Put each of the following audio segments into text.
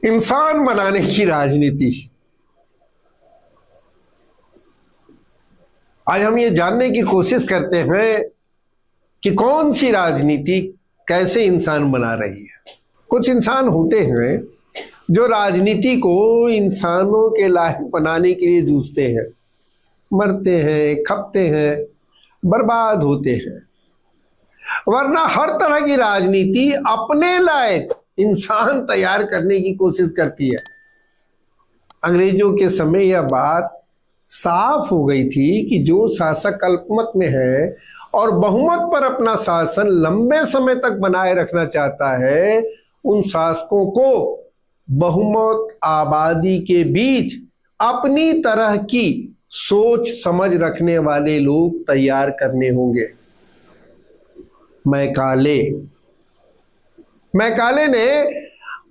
इंसान बनाने की राजनीति। आज हम ये जानने की कोशिश करते हैं कि कौन सी राजनीति कैसे इंसान बना रही है। कुछ इंसान होते हैं जो राजनीति को इंसानों के लायक बनाने के लिए जूझते हैं, मरते हैं, खपते हैं, बर्बाद होते हैं, वरना हर तरह की राजनीति अपने लायक इंसान तैयार करने की कोशिश करती है। अंग्रेजों के समय यह बात साफ हो गई थी कि जो शासक अल्पमत में है और बहुमत पर अपना शासन लंबे समय तक बनाए रखना चाहता है, उन शासकों को बहुमत आबादी के बीच अपनी तरह की सोच समझ रखने वाले लोग तैयार करने होंगे। मैकाले ने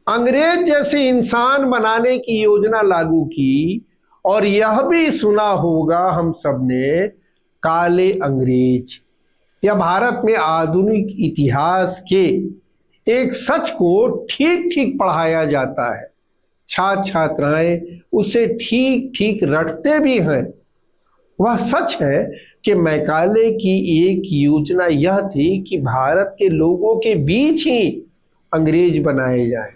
अंग्रेज जैसे इंसान बनाने की योजना लागू की और यह भी सुना होगा हम सबने, काले अंग्रेज। यह भारत में आधुनिक इतिहास के एक सच को ठीक ठीक पढ़ाया जाता है। छात्र छात्राएं उसे ठीक ठीक रटते भी हैं। वह सच है कि मैकाले की एक योजना यह थी कि भारत के लोगों के बीच ही अंग्रेज बनाए जाए।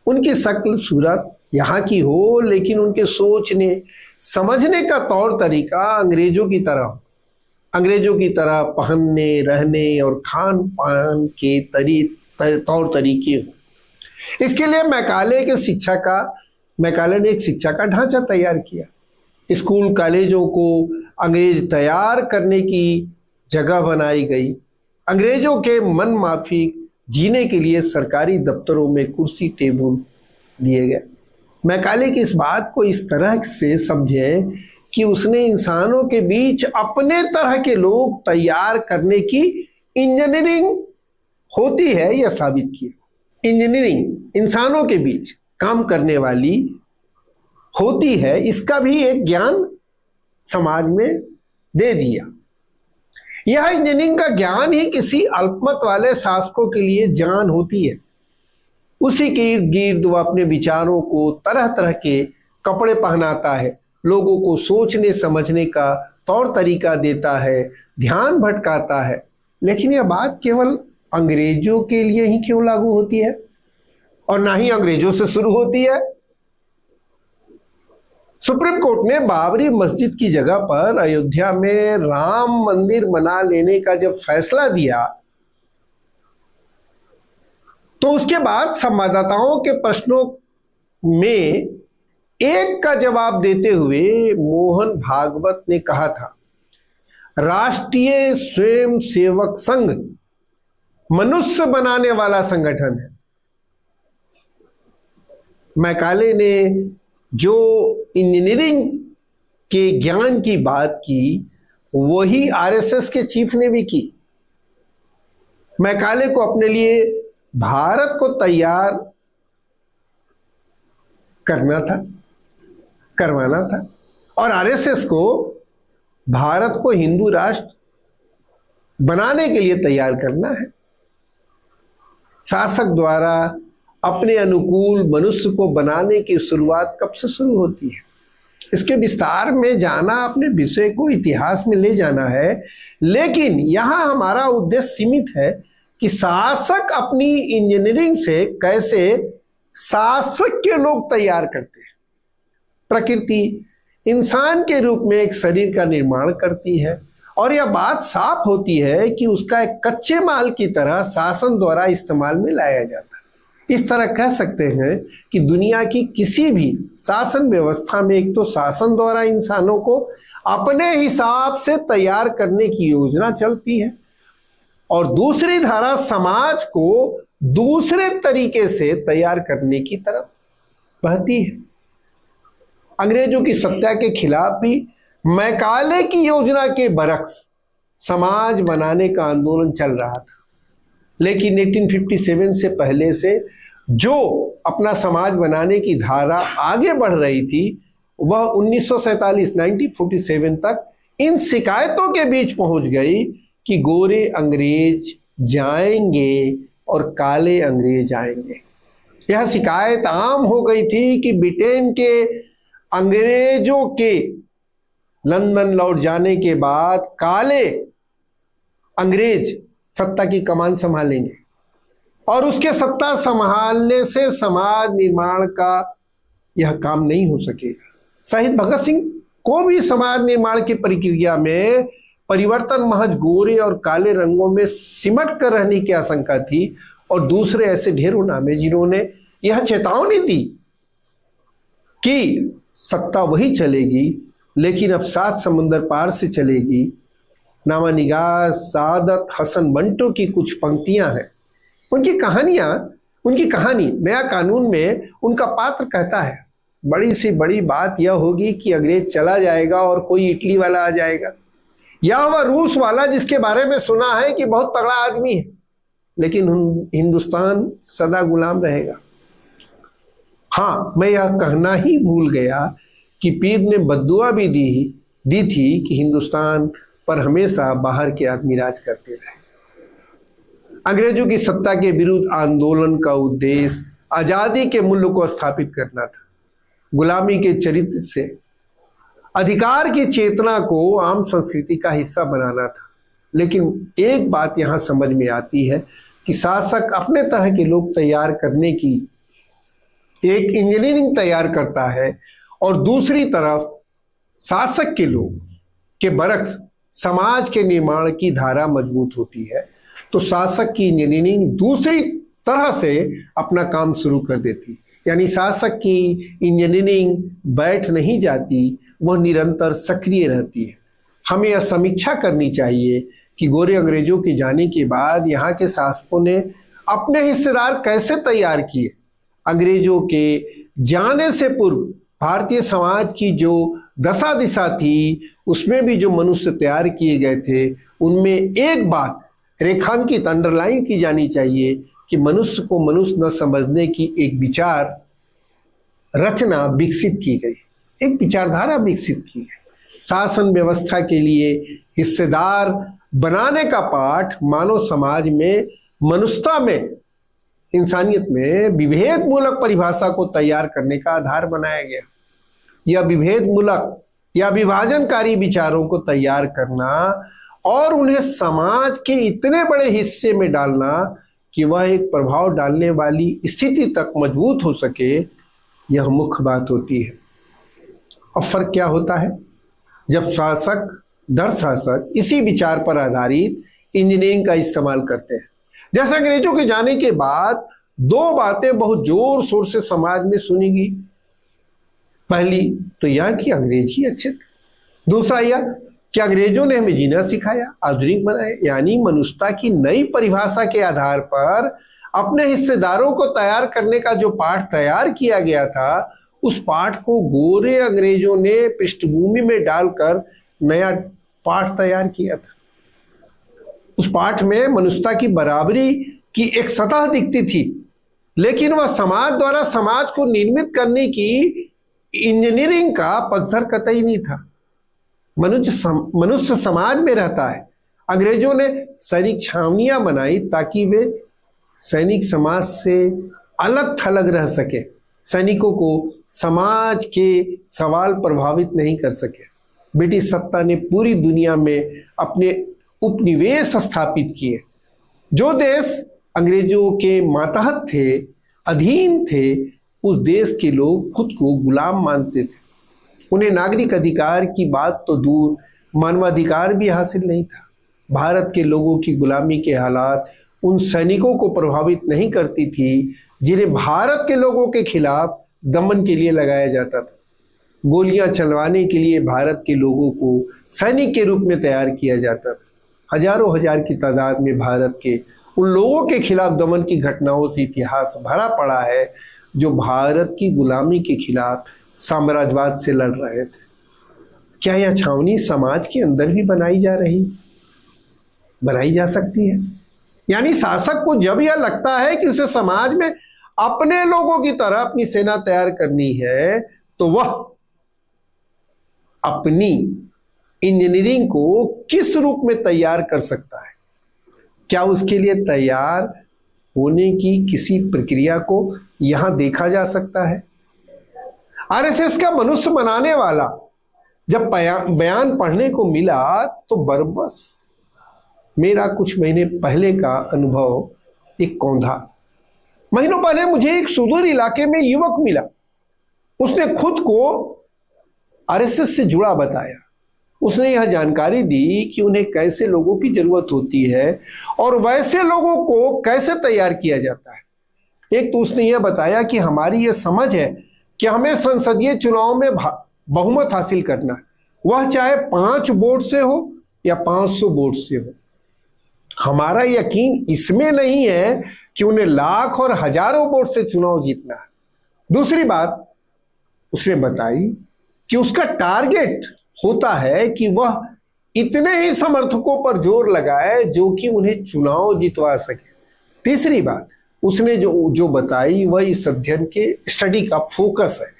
उनकी शक्ल सूरत यहाँ की हो, लेकिन उनके सोचने समझने का तौर तरीका अंग्रेजों की तरह पहनने, रहने और खान पान के तौर तरीके हो। इसके लिए मैकाले ने एक शिक्षा का ढांचा तैयार किया। स्कूल कॉलेजों को अंग्रेज तैयार करने की जगह बनाई गई। अंग्रेजों के मन माफिक जीने के लिए सरकारी दफ्तरों में कुर्सी टेबल दिए गए। मैकाले की इस बात को इस तरह से समझे कि उसने इंसानों के बीच अपने तरह के लोग तैयार करने की इंजीनियरिंग होती है यह साबित किया। इंजीनियरिंग इंसानों के बीच काम करने वाली होती है, इसका भी एक ज्ञान समाज में दे दिया। यह इंजीनियरिंग का ज्ञान ही किसी अल्पमत वाले शासकों के लिए जान होती है। उसी के इर्द गिर्द वह अपने विचारों को तरह तरह के कपड़े पहनाता है, लोगों को सोचने समझने का तौर तरीका देता है, ध्यान भटकाता है। लेकिन यह बात केवल अंग्रेजों के लिए ही क्यों लागू होती है और ना ही अंग्रेजों से शुरू होती है? सुप्रीम कोर्ट ने बाबरी मस्जिद की जगह पर अयोध्या में राम मंदिर बना लेने का जब फैसला दिया तो उसके बाद संवाददाताओं के प्रश्नों में एक का जवाब देते हुए मोहन भागवत ने कहा था, राष्ट्रीय स्वयंसेवक संघ मनुष्य बनाने वाला संगठन है। मैकाले ने जो इंजीनियरिंग के ज्ञान की बात की वही आरएसएस के चीफ ने भी की। मैकाले को अपने लिए भारत को तैयार करवाना था और आरएसएस को भारत को हिंदू राष्ट्र बनाने के लिए तैयार करना है। शासक द्वारा अपने अनुकूल मनुष्य को बनाने की शुरुआत कब से शुरू होती है? इसके विस्तार में जाना अपने विषय को इतिहास में ले जाना है, लेकिन यहां हमारा उद्देश्य सीमित है कि शासक अपनी इंजीनियरिंग से कैसे शासक के लोग तैयार करते हैं। प्रकृति इंसान के रूप में एक शरीर का निर्माण करती है और यह बात साफ होती है कि उसका एक कच्चे माल की तरह शासन द्वारा इस्तेमाल में लाया जाता है। इस तरह कह सकते हैं कि दुनिया की किसी भी शासन व्यवस्था में एक तो शासन द्वारा इंसानों को अपने हिसाब से तैयार करने की योजना चलती है और दूसरी धारा समाज को दूसरे तरीके से तैयार करने की तरफ बहती है। अंग्रेजों की सत्ता के खिलाफ भी मैकाले की योजना के बरक्स समाज बनाने का आंदोलन चल रहा था, लेकिन 1857 से पहले से जो अपना समाज बनाने की धारा आगे बढ़ रही थी वह 1947 तक इन शिकायतों के बीच पहुंच गई कि गोरे अंग्रेज जाएंगे और काले अंग्रेज आएंगे। यह शिकायत आम हो गई थी कि ब्रिटेन के अंग्रेजों के लंदन लौट जाने के बाद काले अंग्रेज सत्ता की कमान संभालेंगे और उसके सत्ता संभालने से समाज निर्माण का यह काम नहीं हो सकेगा। शहीद भगत सिंह को भी समाज निर्माण की प्रक्रिया में परिवर्तन महज गोरे और काले रंगों में सिमट कर रहने की आशंका थी और दूसरे ऐसे ढेरों नाम है जिन्होंने यह चेतावनी दी कि सत्ता वही चलेगी लेकिन अब 7 समुंदर पार से चलेगी। नामा निगाह सादत हसन मंटो की कुछ पंक्तियां हैं, उनकी कहानी नया कानून में उनका पात्र कहता है, बड़ी सी बड़ी बात यह होगी कि अंग्रेज चला जाएगा और कोई इटली वाला आ जाएगा या वह रूस वाला जिसके बारे में सुना है कि बहुत तगड़ा आदमी है, लेकिन हिंदुस्तान सदा गुलाम रहेगा। हाँ, मैं यह कहना ही भूल गया कि पीर ने बद्दुआ भी दी थी कि हिंदुस्तान पर हमेशा बाहर के आदमी राज करते रहे। अंग्रेजों की सत्ता के विरुद्ध आंदोलन का उद्देश्य आजादी के मूल्य को स्थापित करना था, गुलामी के चरित्र से अधिकार की चेतना को आम संस्कृति का हिस्सा बनाना था। लेकिन एक बात यहां समझ में आती है कि शासक अपने तरह के लोग तैयार करने की एक इंजीनियरिंग तैयार करता है और दूसरी तरफ शासक के लोग के बरक्स समाज के निर्माण की धारा मजबूत होती है, तो शासक की इंजीनियरिंग दूसरी तरह से अपना काम शुरू कर देती। यानी शासक की इंजीनियरिंग बैठ नहीं जाती, वह निरंतर सक्रिय रहती है। हमें यह समीक्षा करनी चाहिए कि गोरे अंग्रेजों के जाने के बाद यहाँ के शासकों ने अपने हिस्सेदार कैसे तैयार किए। अंग्रेजों के जाने से पूर्व भारतीय समाज की जो दशा दिशा थी, उसमें भी जो मनुष्य तैयार किए गए थे, उनमें एक बात रेखांकित अंडरलाइन की जानी चाहिए कि मनुष्य को मनुष्य न समझने की एक विचार रचना विकसित की गई, एक विचारधारा विकसित की गई। शासन व्यवस्था के लिए हिस्सेदार बनाने का पाठ मानव समाज में, मनुष्यता में, इंसानियत में विभेद मूलक परिभाषा को तैयार करने का आधार बनाया गया। यह विभेद मूलक या विभाजनकारी विचारों को तैयार करना और उन्हें समाज के इतने बड़े हिस्से में डालना कि वह एक प्रभाव डालने वाली स्थिति तक मजबूत हो सके, यह मुख्य बात होती है। अब फर्क क्या होता है जब शासक दर शासक इसी विचार पर आधारित इंजीनियरिंग का इस्तेमाल करते हैं। जैसे अंग्रेजों के जाने के बाद 2 बातें बहुत जोर शोर से समाज में सुनी गई। पहली तो यह कि अंग्रेज ही अच्छे थे, दूसरा यह कि अंग्रेजों ने हमें जीना सिखाया, आधुनिक बनाया। यानी मनुष्यता की नई परिभाषा के आधार पर अपने हिस्सेदारों को तैयार करने का जो पाठ तैयार किया गया था, उस पाठ को गोरे अंग्रेजों ने पृष्ठभूमि में डालकर नया पाठ तैयार किया था। उस पाठ में मनुष्यता की बराबरी की एक सतह दिखती थी, लेकिन वह समाज द्वारा समाज को निर्मित करने की इंजीनियरिंग का पक्षधर कतई नहीं था। मनुष्य समाज में रहता है। अंग्रेजों ने सैनिक छावनियां बनाई ताकि वे सैनिक समाज से अलग थलग रह सके, सैनिकों को समाज के सवाल प्रभावित नहीं कर सके। ब्रिटिश सत्ता ने पूरी दुनिया में अपने उपनिवेश स्थापित किए। जो देश अंग्रेजों के मातहत थे, अधीन थे, उस देश के लोग खुद को गुलाम मानते थे। उन्हें नागरिक अधिकार की बात तो दूर, मानवाधिकार भी हासिल नहीं था। भारत के लोगों की गुलामी के हालात उन सैनिकों को प्रभावित नहीं करती थी जिन्हें भारत के लोगों के खिलाफ दमन के लिए लगाया जाता था। गोलियां चलवाने के लिए भारत के लोगों को सैनिक के रूप में तैयार किया जाता था। हजारों हजार की तादाद में भारत के उन लोगों के खिलाफ दमन की घटनाओं से इतिहास भरा पड़ा है जो भारत की गुलामी के खिलाफ साम्राज्यवाद से लड़ रहे थे। क्या यह छावनी समाज के अंदर भी बनाई जा सकती है? यानी शासक को जब यह लगता है कि उसे समाज में अपने लोगों की तरह अपनी सेना तैयार करनी है, तो वह अपनी इंजीनियरिंग को किस रूप में तैयार कर सकता है? क्या उसके लिए तैयार होने की किसी प्रक्रिया को यहां देखा जा सकता है? आरएसएस का मनुष्य बनाने वाला जब बयान पढ़ने को मिला तो बरबस मेरा कुछ महीने पहले का अनुभव एक कौंधा। महीनों पहले मुझे एक सुदूर इलाके में युवक मिला। उसने खुद को आरएसएस से जुड़ा बताया। उसने यह जानकारी दी कि उन्हें कैसे लोगों की जरूरत होती है और वैसे लोगों को कैसे तैयार किया जाता है। एक तो उसने यह बताया कि हमारी यह समझ है कि हमें संसदीय चुनाव में बहुमत हासिल करना है, वह चाहे 5 वोट से हो या 500 वोट से हो। हमारा यकीन इसमें नहीं है कि उन्हें लाख और हजारों वोट से चुनाव जीतना है। दूसरी बात उसने बताई कि उसका टारगेट होता है कि वह इतने ही समर्थकों पर जोर लगाए जो कि उन्हें चुनाव जितवा सके। तीसरी बात उसने जो बताई वह इस अध्ययन के स्टडी का फोकस है।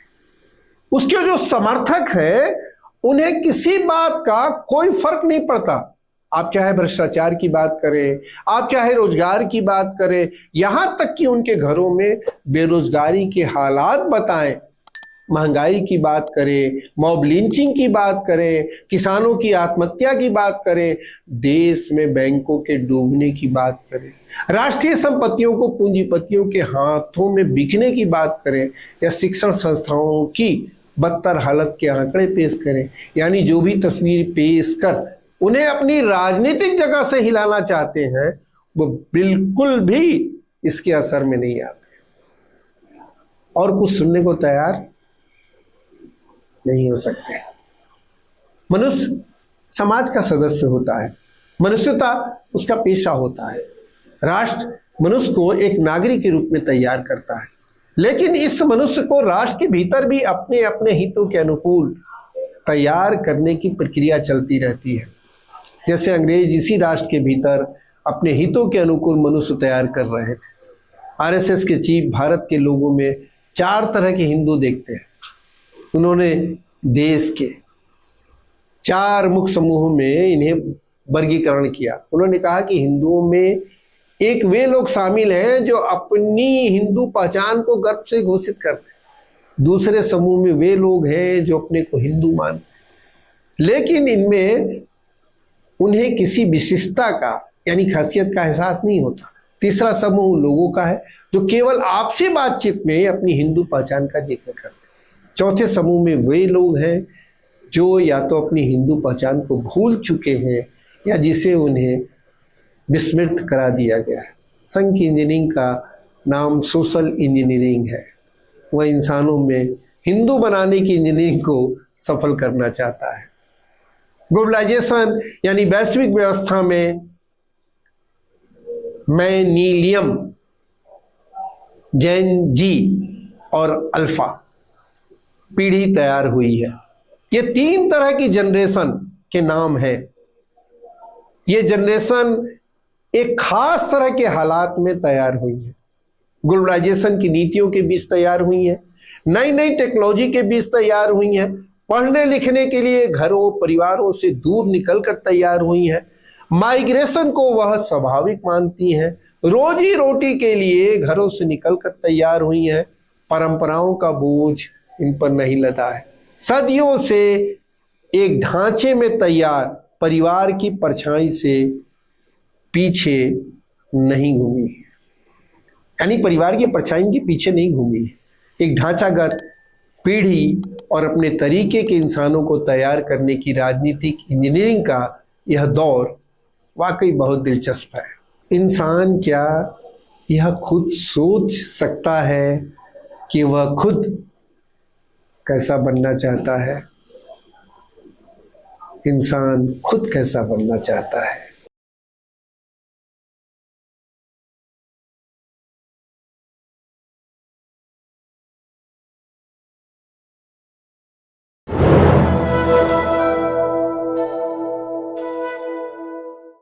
उसके जो समर्थक है उन्हें किसी बात का कोई फर्क नहीं पड़ता। आप चाहे भ्रष्टाचार की बात करें, आप चाहे रोजगार की बात करें, यहां तक कि उनके घरों में बेरोजगारी के हालात बताएं, महंगाई की बात करें, मॉब लिंचिंग की बात करें, किसानों की आत्महत्या की बात करें, देश में बैंकों के डूबने की बात करें, राष्ट्रीय संपत्तियों को पूंजीपतियों के हाथों में बिकने की बात करें, या शिक्षण संस्थाओं की बदतर हालत के आंकड़े पेश करें, यानी जो भी तस्वीर पेश कर उन्हें अपनी राजनीतिक जगह से हिलाना चाहते हैं वो बिल्कुल भी इसके असर में नहीं आते और कुछ सुनने को तैयार नहीं हो सकते। मनुष्य समाज का सदस्य होता है, मनुष्यता उसका पेशा होता है। राष्ट्र मनुष्य को एक नागरिक के रूप में तैयार करता है, लेकिन इस मनुष्य को राष्ट्र के भीतर भी अपने अपने हितों के अनुकूल तैयार करने की प्रक्रिया चलती रहती है। जैसे अंग्रेज इसी राष्ट्र के भीतर अपने हितों के अनुकूल मनुष्य तैयार कर रहे थे। आरएसएस के चीफ भारत के लोगों में 4 तरह के हिंदू देखते हैं। उन्होंने देश के 4 मुख्य समूहों में इन्हें वर्गीकरण किया। उन्होंने कहा कि हिंदुओं में एक वे लोग शामिल हैं जो अपनी हिंदू पहचान को गर्व से घोषित करते हैं। दूसरे समूह में वे लोग हैं जो अपने को हिंदू मानते, लेकिन इनमें उन्हें किसी विशिष्टता का यानी खासियत का एहसास नहीं होता। तीसरा समूह लोगों का है जो केवल आपसी बातचीत में अपनी हिंदू पहचान का जिक्र करते हैं। चौथे समूह में वे लोग हैं जो या तो अपनी हिंदू पहचान को भूल चुके हैं या जिसे उन्हें विस्मृत करा दिया गया है। संघ की इंजीनियरिंग का नाम सोशल इंजीनियरिंग है। वह इंसानों में हिंदू बनाने की इंजीनियरिंग को सफल करना चाहता है। ग्लोबलाइजेशन यानी वैश्विक व्यवस्था में मैनीलियम, जेन जी और अल्फा पीढ़ी तैयार हुई है। ये 3 तरह की जनरेशन के नाम है। ये जनरेशन एक खास तरह के हालात में तैयार हुई है। ग्लोबलाइजेशन की नीतियों के बीच तैयार हुई है, नई नई टेक्नोलॉजी के बीच तैयार हुई है, पढ़ने लिखने के लिए घरों परिवारों से दूर निकलकर तैयार हुई है, माइग्रेशन को वह स्वाभाविक मानती हैं, रोजी रोटी के लिए घरों से निकलकर तैयार हुई है, परंपराओं का बोझ इन पर नहीं लदा है, सदियों से एक ढांचे में तैयार परिवार की परछाई से पीछे नहीं घूमी है, यानी परिवार की परछाई के पीछे नहीं घूमी है। एक ढांचागत पीढ़ी और अपने तरीके के इंसानों को तैयार करने की राजनीतिक इंजीनियरिंग का यह दौर वाकई बहुत दिलचस्प है। इंसान क्या यह खुद सोच सकता है कि वह खुद कैसा बनना चाहता है? इंसान खुद कैसा बनना चाहता है?